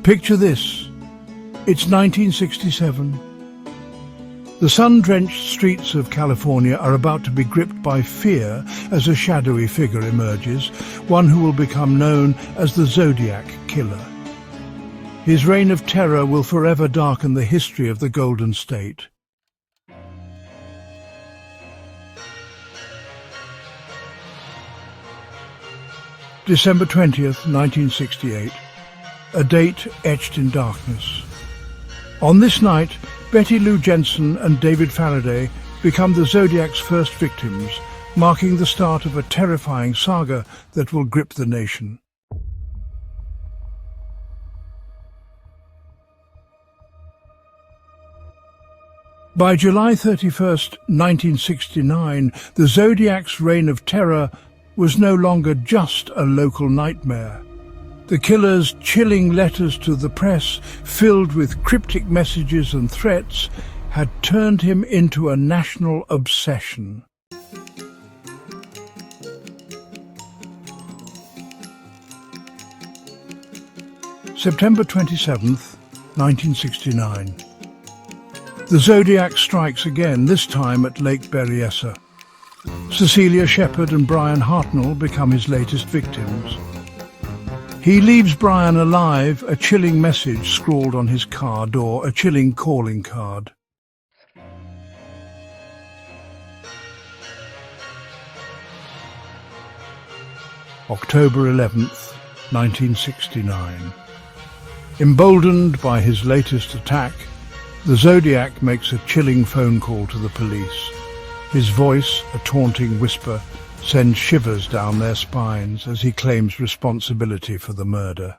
Picture this. It's 1967. The sun-drenched streets of California are about to be gripped by fear as a shadowy figure emerges, one who will become known as the Zodiac Killer. His reign of terror will forever darken the history of the Golden State. December 20th, 1968. A date etched in darkness. On this night, Betty Lou Jensen and David Faraday become the Zodiac's first victims, marking the start of a terrifying saga that will grip the nation. By July 31st, 1969, the Zodiac's reign of terror was no longer just a local nightmare. The killer's chilling letters to the press, filled with cryptic messages and threats, had turned him into a national obsession. September 27th, 1969. The Zodiac strikes again, this time at Lake Berryessa. Cecilia Shepard and Brian Hartnell become his latest victims. He leaves Brian alive, a chilling message scrawled on his car door, a chilling calling card. October 11th, 1969. Emboldened by his latest attack, the Zodiac makes a chilling phone call to the police. His voice, a taunting whisper, sends shivers down their spines as he claims responsibility for the murder.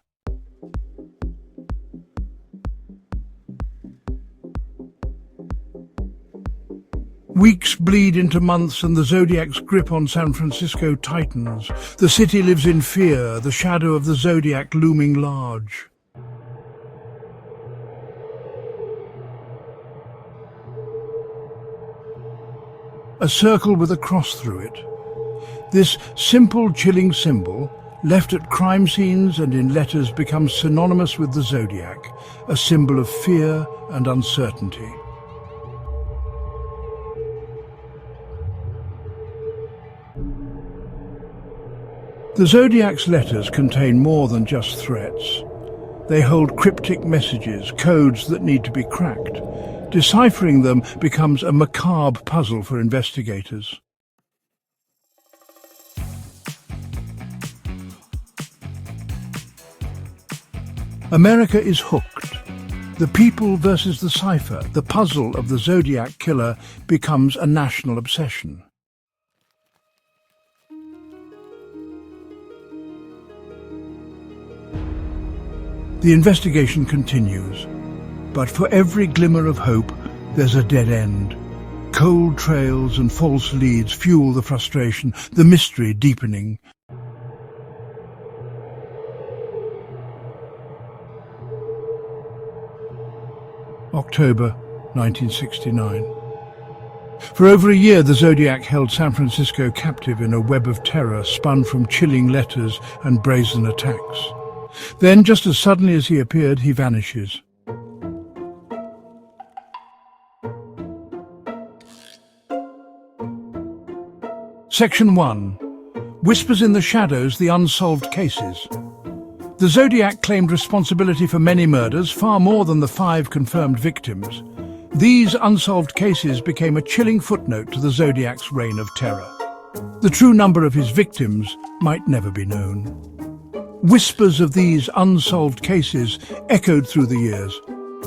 Weeks bleed into months and the Zodiac's grip on San Francisco tightens. The city lives in fear, the shadow of the Zodiac looming large. A circle with a cross through it. This simple, chilling symbol, left at crime scenes and in letters, becomes synonymous with the Zodiac, a symbol of fear and uncertainty. The Zodiac's letters contain more than just threats. They hold cryptic messages, codes that need to be cracked. Deciphering them becomes a macabre puzzle for investigators. America is hooked. The people versus the cipher, the puzzle of the Zodiac Killer, becomes a national obsession. The investigation continues, but for every glimmer of hope, there's a dead end. Cold trails and false leads fuel the frustration, the mystery deepening. October 1969. For over a year, the Zodiac held San Francisco captive in a web of terror spun from chilling letters and brazen attacks. Then, just as suddenly as he appeared, he vanishes. Section 1. Whispers in the Shadows, the Unsolved Cases. The Zodiac claimed responsibility for many murders, far more than the 5 confirmed victims. These unsolved cases became a chilling footnote to the Zodiac's reign of terror. The true number of his victims might never be known. Whispers of these unsolved cases echoed through the years.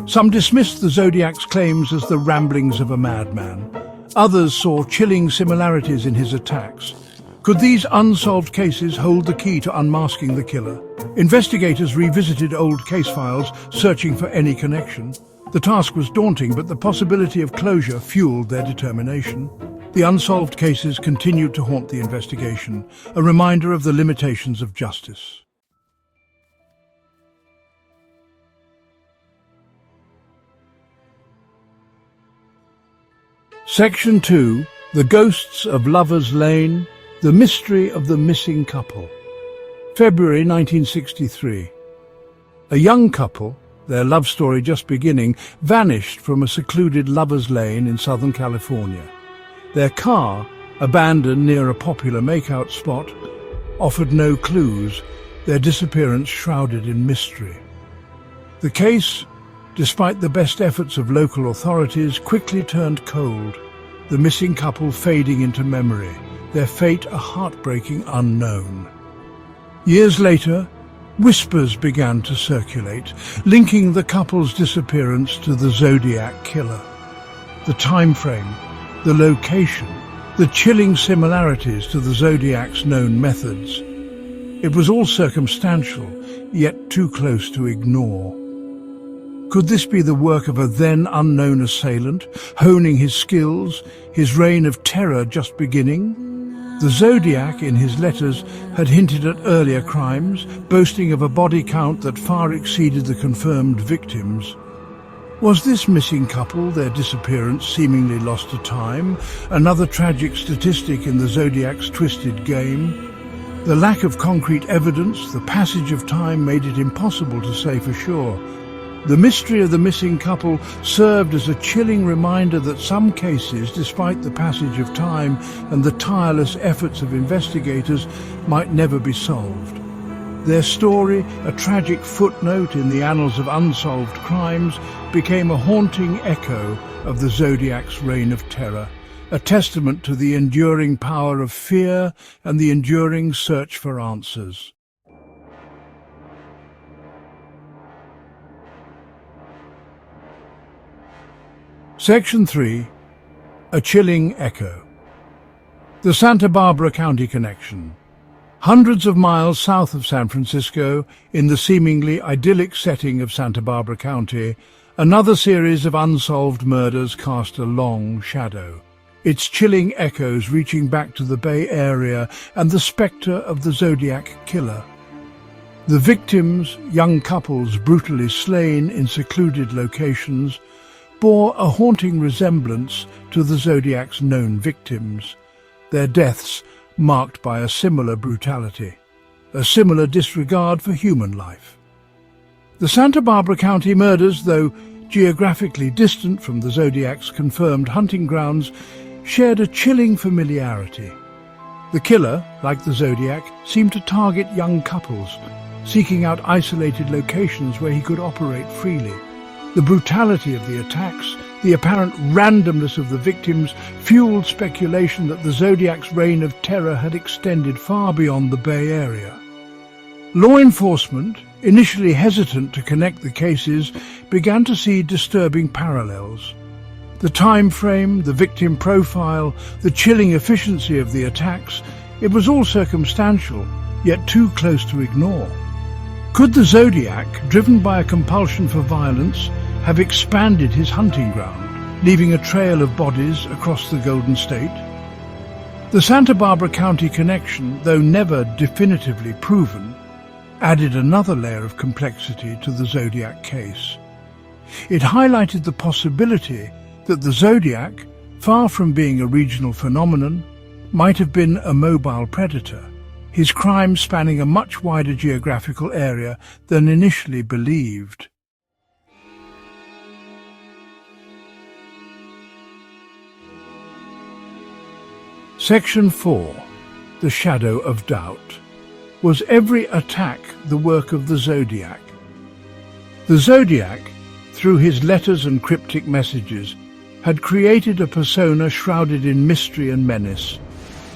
Some dismissed the Zodiac's claims as the ramblings of a madman. Others saw chilling similarities in his attacks. Could these unsolved cases hold the key to unmasking the killer? Investigators revisited old case files, searching for any connection. The task was daunting, but the possibility of closure fueled their determination. The unsolved cases continued to haunt the investigation, a reminder of the limitations of justice. Section 2. The Ghosts of Lovers' Lane, the Mystery of the Missing Couple. February 1963. A young couple, their love story just beginning, vanished from a secluded lover's lane in Southern California. Their car, abandoned near a popular makeout spot, offered no clues, their disappearance shrouded in mystery. The case, despite the best efforts of local authorities, quickly turned cold, the missing couple fading into memory, their fate a heartbreaking unknown. Years later, whispers began to circulate, linking the couple's disappearance to the Zodiac Killer. The time frame, the location, the chilling similarities to the Zodiac's known methods. It was all circumstantial, yet too close to ignore. Could this be the work of a then unknown assailant, honing his skills, his reign of terror just beginning? The Zodiac, in his letters, had hinted at earlier crimes, boasting of a body count that far exceeded the confirmed victims. Was this missing couple, their disappearance seemingly lost to time, another tragic statistic in the Zodiac's twisted game? The lack of concrete evidence, the passage of time, made it impossible to say for sure. The mystery of the missing couple served as a chilling reminder that some cases, despite the passage of time and the tireless efforts of investigators, might never be solved. Their story, a tragic footnote in the annals of unsolved crimes, became a haunting echo of the Zodiac's reign of terror, a testament to the enduring power of fear and the enduring search for answers. Section 3. A chilling echo. The Santa Barbara County Connection. Hundreds of miles south of San Francisco, in the seemingly idyllic setting of Santa Barbara County, another series of unsolved murders cast a long shadow, its chilling echoes reaching back to the Bay Area and the spectre of the Zodiac Killer. The victims, young couples brutally slain in secluded locations, bore a haunting resemblance to the Zodiac's known victims, their deaths marked by a similar brutality, a similar disregard for human life. The Santa Barbara County murders, though geographically distant from the Zodiac's confirmed hunting grounds, shared a chilling familiarity. The killer, like the Zodiac, seemed to target young couples, seeking out isolated locations where he could operate freely. The brutality of the attacks, the apparent randomness of the victims, fueled speculation that the Zodiac's reign of terror had extended far beyond the Bay Area. Law enforcement, initially hesitant to connect the cases, began to see disturbing parallels. The time frame, the victim profile, the chilling efficiency of the attacks, it was all circumstantial, yet too close to ignore. Could the Zodiac, driven by a compulsion for violence, have expanded his hunting ground, leaving a trail of bodies across the Golden State? The Santa Barbara County connection, though never definitively proven, added another layer of complexity to the Zodiac case. It highlighted the possibility that the Zodiac, far from being a regional phenomenon, might have been a mobile predator, his crimes spanning a much wider geographical area than initially believed. Section 4. The Shadow of Doubt. Was every attack the work of the Zodiac? The Zodiac, through his letters and cryptic messages, had created a persona shrouded in mystery and menace.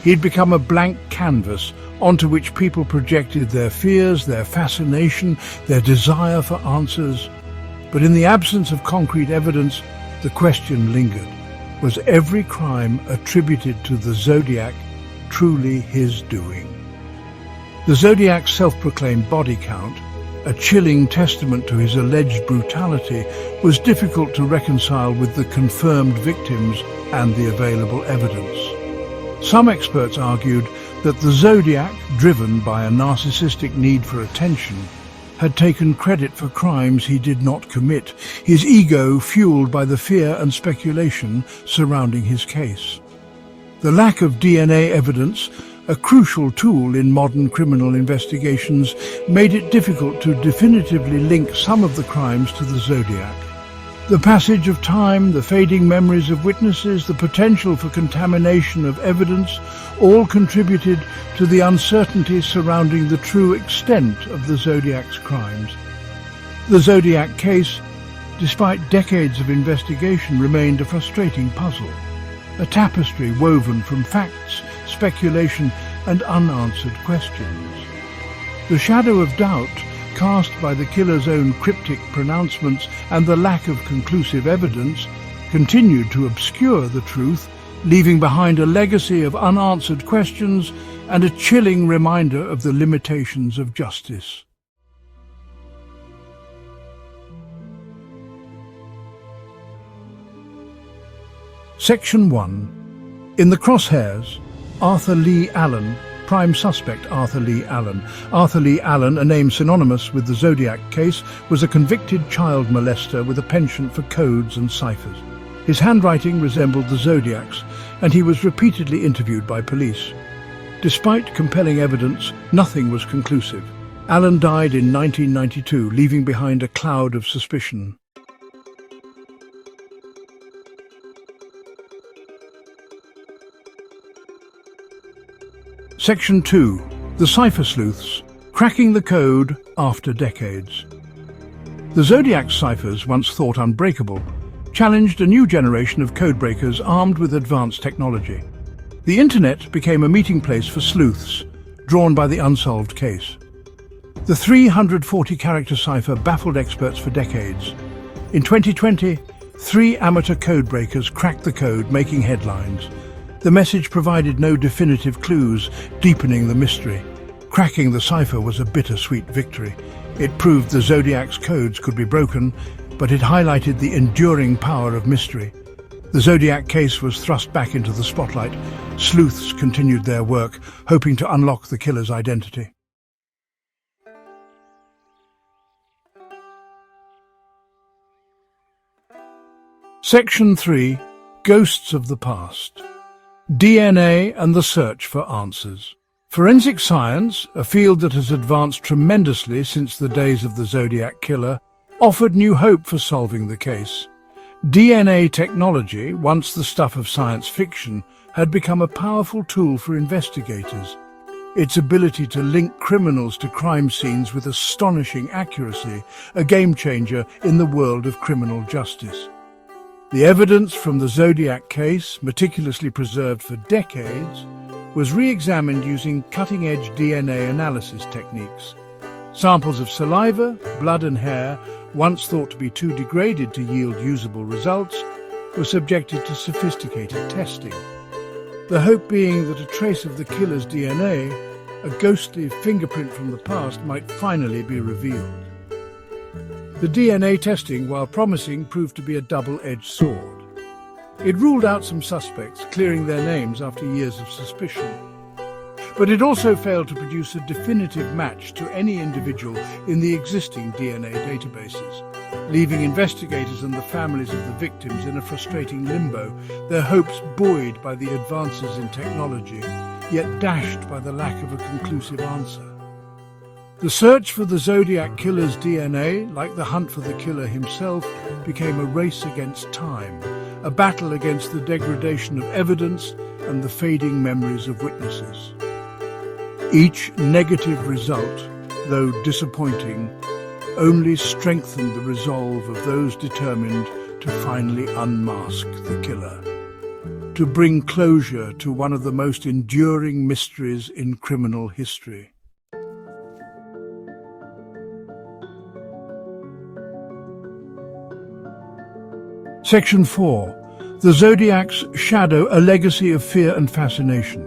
He'd become a blank canvas onto which people projected their fears, their fascination, their desire for answers. But in the absence of concrete evidence, the question lingered. Was every crime attributed to the Zodiac truly his doing? The Zodiac's self-proclaimed body count, a chilling testament to his alleged brutality, was difficult to reconcile with the confirmed victims and the available evidence. Some experts argued that the Zodiac, driven by a narcissistic need for attention, had taken credit for crimes he did not commit, his ego fueled by the fear and speculation surrounding his case. The lack of DNA evidence, a crucial tool in modern criminal investigations, made it difficult to definitively link some of the crimes to the Zodiac. The passage of time, the fading memories of witnesses, the potential for contamination of evidence all contributed to the uncertainty surrounding the true extent of the Zodiac's crimes. The Zodiac case, despite decades of investigation, remained a frustrating puzzle, a tapestry woven from facts, speculation, and unanswered questions. The shadow of doubt cast by the killer's own cryptic pronouncements and the lack of conclusive evidence continued to obscure the truth, leaving behind a legacy of unanswered questions and a chilling reminder of the limitations of justice. Section 1. In the crosshairs, Arthur Lee Allen, prime suspect Arthur Lee Allen. Arthur Lee Allen, a name synonymous with the Zodiac case, was a convicted child molester with a penchant for codes and ciphers. His handwriting resembled the Zodiac's, and he was repeatedly interviewed by police. Despite compelling evidence, nothing was conclusive. Allen died in 1992, leaving behind a cloud of suspicion. Section 2. The Cipher Sleuths, cracking the code after decades. The Zodiac's ciphers, once thought unbreakable, challenged a new generation of codebreakers armed with advanced technology. The internet became a meeting place for sleuths, drawn by the Unsolved case. The 340-character cipher baffled experts for decades. In 2020, 3 amateur codebreakers cracked the code, making headlines. The message provided no definitive clues, deepening the mystery. Cracking the cipher was a bittersweet victory. It proved the Zodiac's codes could be broken, but it highlighted the enduring power of mystery. The Zodiac case was thrust back into the spotlight. Sleuths continued their work, hoping to unlock the killer's identity. Section 3. Ghosts of the Past. DNA and the search for answers. Forensic science, a field that has advanced tremendously since the days of the Zodiac Killer, offered new hope for solving the case. DNA technology, once the stuff of science fiction, had become a powerful tool for investigators. Its ability to link criminals to crime scenes with astonishing accuracy, a game-changer in the world of criminal justice. The evidence from the Zodiac case, meticulously preserved for decades, was re-examined using cutting-edge DNA analysis techniques. Samples of saliva, blood and hair, once thought to be too degraded to yield usable results, were subjected to sophisticated testing. The hope being that a trace of the killer's DNA, a ghostly fingerprint from the past, might finally be revealed. The DNA testing, while promising, proved to be a double-edged sword. It ruled out some suspects, clearing their names after years of suspicion. But it also failed to produce a definitive match to any individual in the existing DNA databases, leaving investigators and the families of the victims in a frustrating limbo, their hopes buoyed by the advances in technology, yet dashed by the lack of a conclusive answer. The search for the Zodiac Killer's DNA, like the hunt for the killer himself, became a race against time, a battle against the degradation of evidence and the fading memories of witnesses. Each negative result, though disappointing, only strengthened the resolve of those determined to finally unmask the killer, to bring closure to one of the most enduring mysteries in criminal history. Section 4. The Zodiac's Shadow, a Legacy of Fear and Fascination.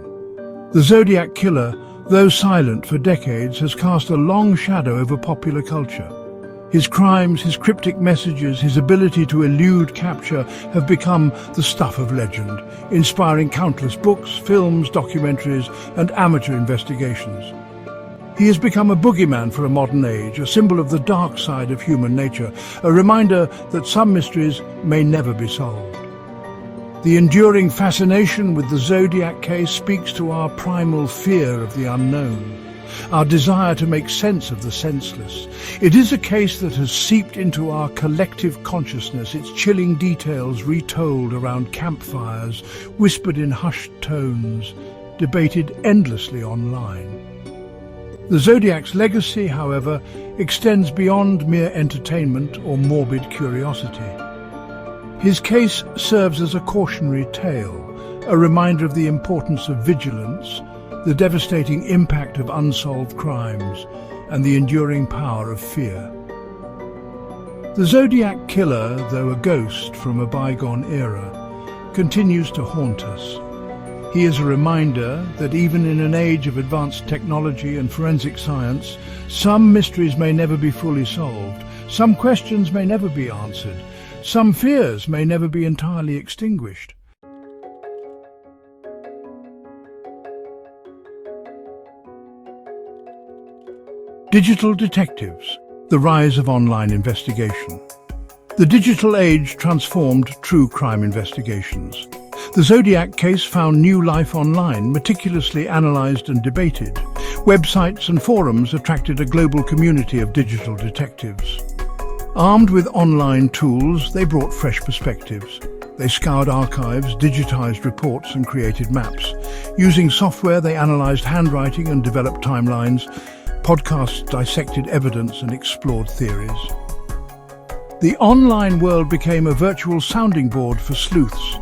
The Zodiac Killer, though silent for decades, has cast a long shadow over popular culture. His crimes, his cryptic messages, his ability to elude capture have become the stuff of legend, inspiring countless books, films, documentaries, and amateur investigations. He has become a boogeyman for a modern age, a symbol of the dark side of human nature, a reminder that some mysteries may never be solved. The enduring fascination with the Zodiac case speaks to our primal fear of the unknown, our desire to make sense of the senseless. It is a case that has seeped into our collective consciousness, its chilling details retold around campfires, whispered in hushed tones, debated endlessly online. The Zodiac's legacy, however, extends beyond mere entertainment or morbid curiosity. His case serves as a cautionary tale, a reminder of the importance of vigilance, the devastating impact of unsolved crimes, and the enduring power of fear. The Zodiac Killer, though a ghost from a bygone era, continues to haunt us. He is a reminder that even in an age of advanced technology and forensic science, some mysteries may never be fully solved, some questions may never be answered, some fears may never be entirely extinguished. Digital detectives, the rise of online investigation. The digital age transformed true crime investigations. The Zodiac case found new life online, meticulously analysed and debated. Websites and forums attracted a global community of digital detectives. Armed with online tools, they brought fresh perspectives. They scoured archives, digitized reports and created maps. Using software, they analysed handwriting and developed timelines. Podcasts dissected evidence and explored theories. The online world became a virtual sounding board for sleuths.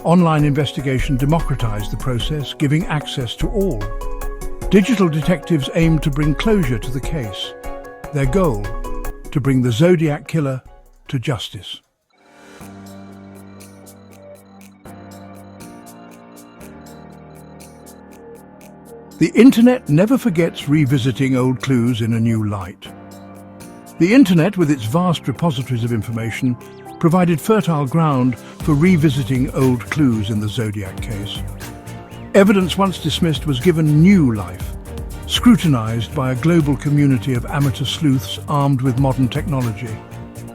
Online investigation democratized the process, giving access to all. Digital detectives aimed to bring closure to the case. Their goal, to bring the Zodiac Killer to justice. The internet never forgets revisiting old clues in a new light. The internet, with its vast repositories of information, provided fertile ground for revisiting old clues in the Zodiac case. Evidence once dismissed was given new life, scrutinized by a global community of amateur sleuths armed with modern technology.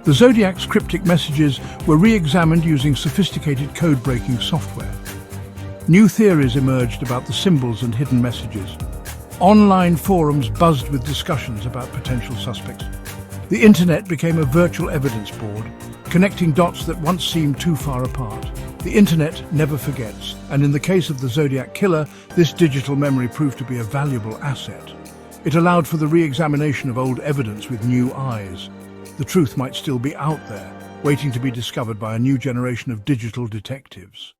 The Zodiac's cryptic messages were re-examined using sophisticated code-breaking software. New theories emerged about the symbols and hidden messages. Online forums buzzed with discussions about potential suspects. The internet became a virtual evidence board, connecting dots that once seemed too far apart. The internet never forgets, and in the case of the Zodiac Killer, this digital memory proved to be a valuable asset. It allowed for the re-examination of old evidence with new eyes. The truth might still be out there, waiting to be discovered by a new generation of digital detectives.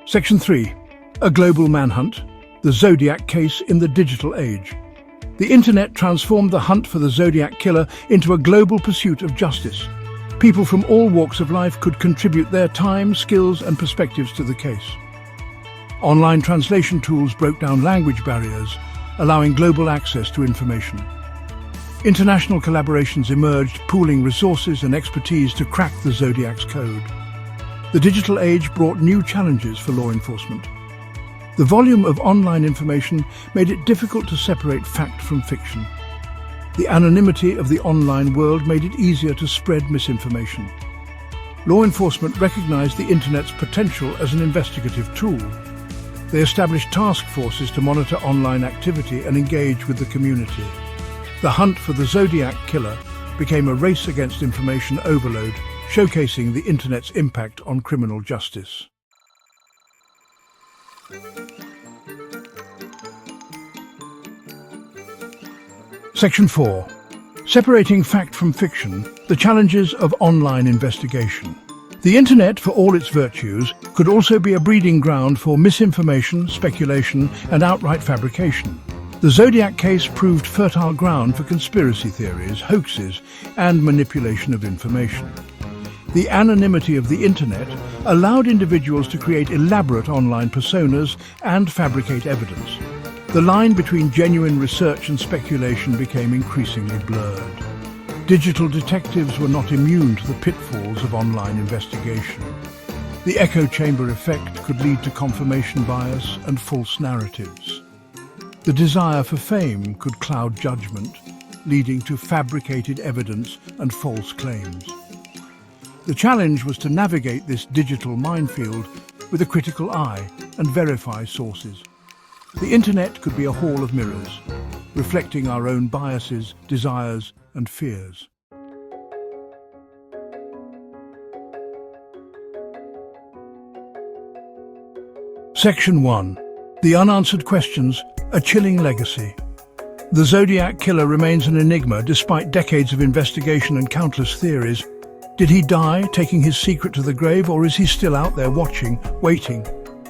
Section 3. A global manhunt. The Zodiac case in the digital age. The internet transformed the hunt for the Zodiac Killer into a global pursuit of justice. People from all walks of life could contribute their time, skills and perspectives to the case. Online translation tools broke down language barriers, allowing global access to information. International collaborations emerged, pooling resources and expertise to crack the Zodiac's code. The digital age brought new challenges for law enforcement. The volume of online information made it difficult to separate fact from fiction. The anonymity of the online world made it easier to spread misinformation. Law enforcement recognized the internet's potential as an investigative tool. They established task forces to monitor online activity and engage with the community. The hunt for the Zodiac Killer became a race against information overload, showcasing the internet's impact on criminal justice. Section 4. Separating fact from fiction, the challenges of online investigation. The internet, for all its virtues, could also be a breeding ground for misinformation, speculation, and outright fabrication. The Zodiac case proved fertile ground for conspiracy theories, hoaxes, and manipulation of information. The anonymity of the internet allowed individuals to create elaborate online personas and fabricate evidence. The line between genuine research and speculation became increasingly blurred. Digital detectives were not immune to the pitfalls of online investigation. The echo chamber effect could lead to confirmation bias and false narratives. The desire for fame could cloud judgment, leading to fabricated evidence and false claims. The challenge was to navigate this digital minefield with a critical eye and verify sources. The internet could be a hall of mirrors, reflecting our own biases, desires, and fears. Section 1. The Unanswered Questions, a Chilling Legacy. The Zodiac Killer remains an enigma despite decades of investigation and countless theories. Did he die, taking his secret to the grave, or is he still out there watching, waiting?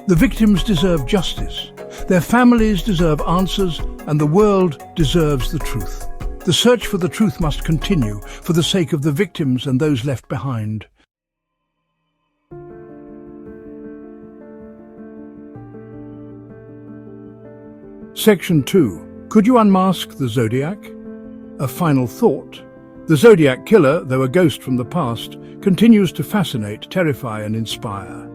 The victims deserve justice. Their families deserve answers, and the world deserves the truth. The search for the truth must continue for the sake of the victims and those left behind. Section 2. Could you unmask the Zodiac? A final thought. The Zodiac Killer, though a ghost from the past, continues to fascinate, terrify, and inspire.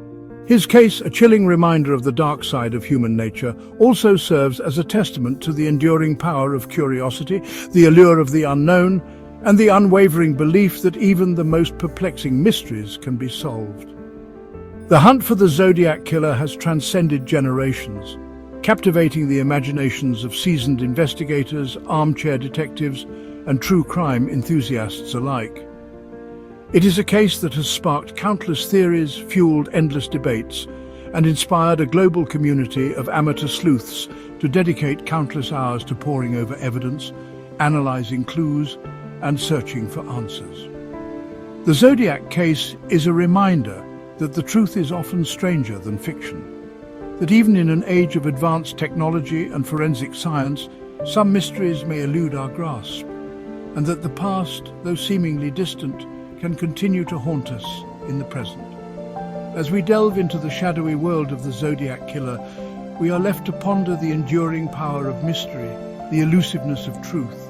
His case, a chilling reminder of the dark side of human nature, also serves as a testament to the enduring power of curiosity, the allure of the unknown, and the unwavering belief that even the most perplexing mysteries can be solved. The hunt for the Zodiac Killer has transcended generations, captivating the imaginations of seasoned investigators, armchair detectives, and true crime enthusiasts alike. It is a case that has sparked countless theories, fueled endless debates, and inspired a global community of amateur sleuths to dedicate countless hours to poring over evidence, analyzing clues, and searching for answers. The Zodiac case is a reminder that the truth is often stranger than fiction, that even in an age of advanced technology and forensic science, some mysteries may elude our grasp, and that the past, though seemingly distant, can continue to haunt us in the present. As we delve into the shadowy world of the Zodiac Killer, we are left to ponder the enduring power of mystery, the elusiveness of truth,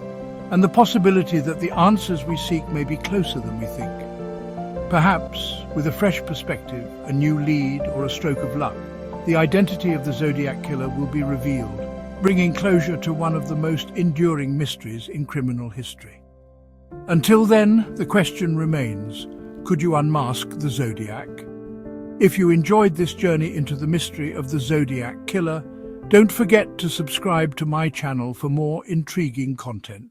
and the possibility that the answers we seek may be closer than we think. Perhaps, with a fresh perspective, a new lead, or a stroke of luck, the identity of the Zodiac Killer will be revealed, bringing closure to one of the most enduring mysteries in criminal history. Until then, the question remains, could you unmask the Zodiac? If you enjoyed this journey into the mystery of the Zodiac Killer, don't forget to subscribe to my channel for more intriguing content.